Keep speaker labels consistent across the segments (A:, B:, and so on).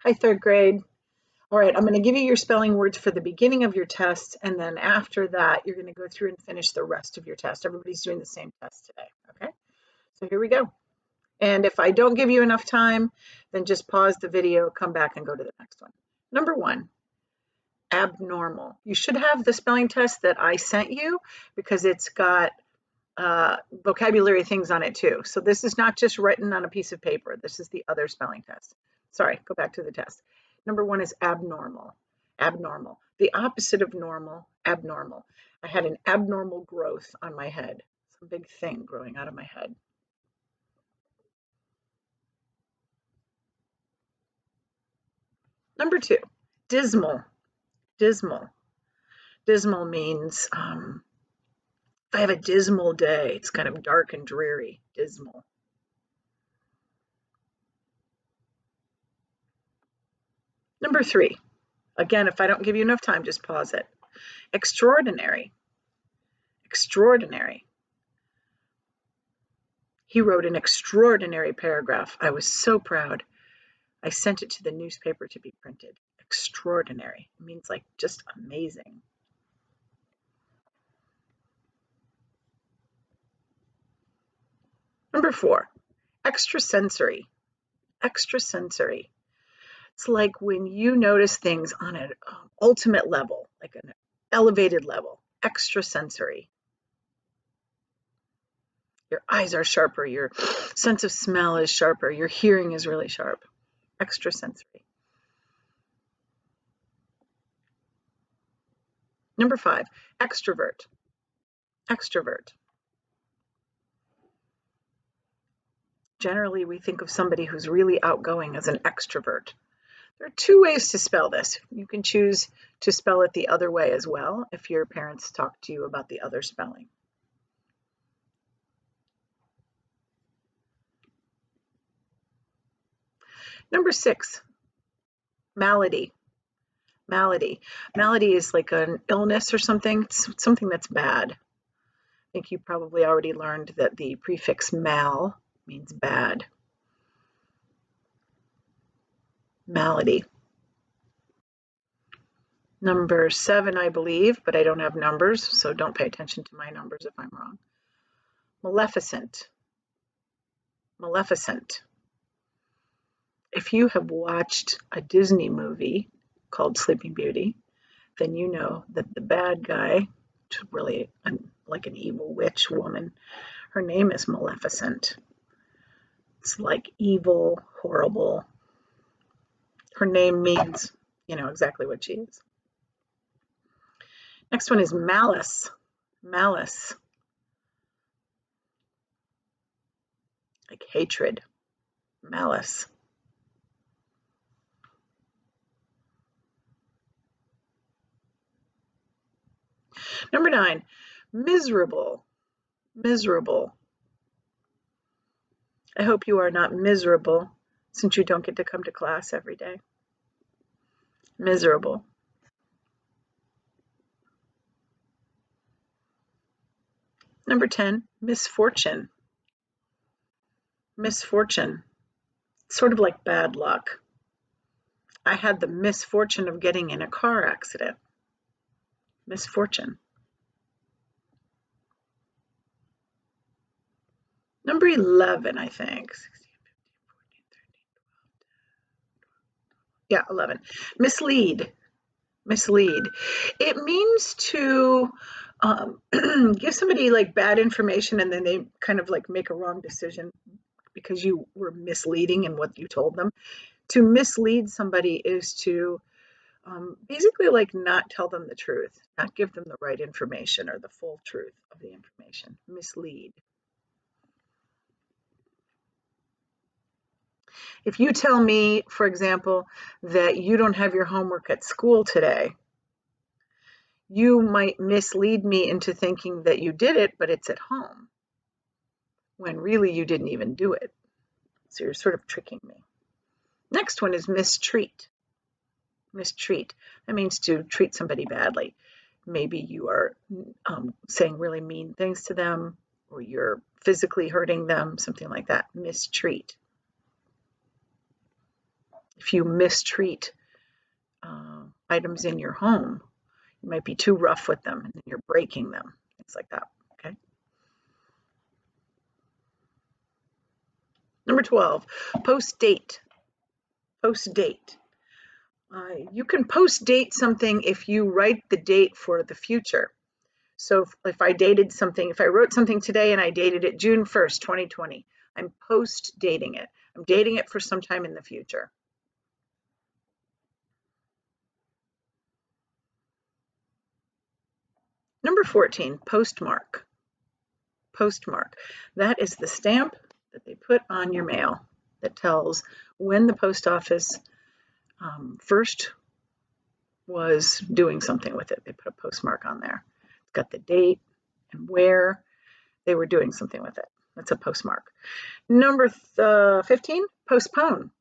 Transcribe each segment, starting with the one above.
A: Hi, third grade. All right, I'm going to give you your spelling words for the beginning of your test, and then after that, you're going to go through and finish the rest of your test. Everybody's doing the same test today, okay? So here we go. And if I don't give you enough time, then just pause the video, come back, and go to the next one. Number one, abnormal. You should have the spelling test that I sent you because it's got vocabulary things on it too. So this is not just written on a piece of paper. This is the other spelling test. Sorry, go back to the test. Number one is abnormal. Abnormal. The opposite of normal, abnormal. I had an abnormal growth on my head. Some big thing growing out of my head. Number two, dismal. Dismal. Dismal means if I have a dismal day, it's kind of dark and dreary. Dismal. Number three, again, if I don't give you enough time, just pause it. Extraordinary. Extraordinary. He wrote an extraordinary paragraph. I was so proud. I sent it to the newspaper to be printed. Extraordinary. It means like just amazing. Number four, extrasensory. Extrasensory. It's like when you notice things on an ultimate level, like an elevated level. Extrasensory. Your eyes are sharper, your sense of smell is sharper, your hearing is really sharp. Extrasensory. Number five, extrovert. Extrovert. Generally, we think of somebody who's really outgoing as an extrovert. There are two ways to spell this. You can choose to spell it the other way as well if your parents talk to you about the other spelling. Number six, malady. Malady. Malady is like an illness or something. It's something that's bad. I think you probably already learned that the prefix mal means bad. Malady. Number seven, I believe, but I don't have numbers, so don't pay attention to my numbers if I'm wrong. Maleficent. Maleficent. If you have watched a Disney movie called Sleeping Beauty, then you know that the bad guy, which is really like an evil witch woman, her name is Maleficent. It's like evil, horrible. Her name means, you know, exactly what she is. Next one is malice. Malice. Like hatred. Malice. Number nine, miserable. Miserable. I hope you are not miserable since you don't get to come to class every day. Miserable. Number 10, misfortune. Misfortune. Sort of like bad luck. I had the misfortune of getting in a car accident. Misfortune. Number 11, I think. Yeah, 11. Mislead. Mislead. It means to give somebody like bad information and then they kind of like make a wrong decision because you were misleading in what you told them. To mislead somebody is to basically like not tell them the truth, not give them the right information or the full truth of the information. Mislead. If you tell me, for example, that you don't have your homework at school today, you might mislead me into thinking that you did it, but it's at home, when really you didn't even do it. So you're sort of tricking me. Next one is mistreat. Mistreat. That means to treat somebody badly. Maybe you are saying really mean things to them, or you're physically hurting them, something like that. Mistreat. If you mistreat items in your home, you might be too rough with them and you're breaking them, things like that. Okay. Number 12, post date. Post date. You can post date something if you write the date for the future. So if I dated something, if I wrote something today and I dated it June 1st, 2020, I'm post dating it. I'm dating it for some time in the future. Number 14, postmark. Postmark. That is the stamp that they put on your mail that tells when the post office first was doing something with it. They put a postmark on there. It's got the date and where they were doing something with it. That's a postmark. Number 15, postpone.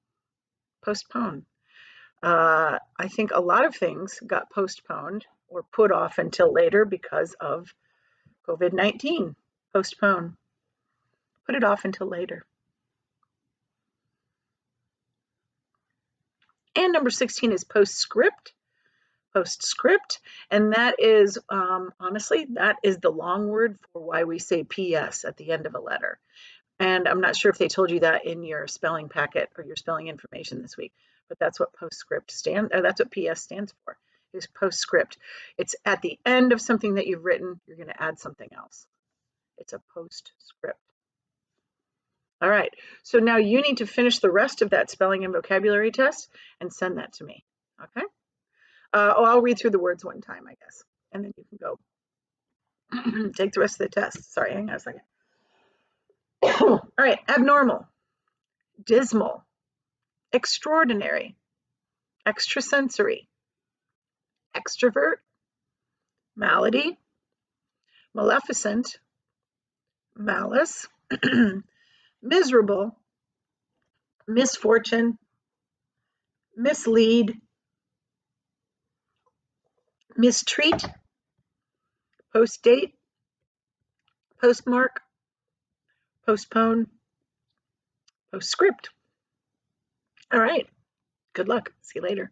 A: Postpone. I think a lot of things got postponed or put off until later because of COVID-19. Postpone. Put it off until later. And number 16 is postscript. Postscript, and that is honestly, that is the long word for why we say PS at the end of a letter. And I'm not sure if they told you that in your spelling packet or your spelling information this week, but that's what postscript that's what PS stands for, is postscript. It's at the end of something that you've written, you're going to add something else. It's a postscript. All right, so now you need to finish the rest of that spelling and vocabulary test and send that to me, okay? I'll read through the words one time, I guess, and then you can go take the rest of the test. Sorry, hang on a second. All right, abnormal, dismal, extraordinary, extrasensory, extrovert, malady, maleficent, malice, miserable, misfortune, mislead, mistreat, postdate, postmark, postpone, postscript. All right, good luck. See you later.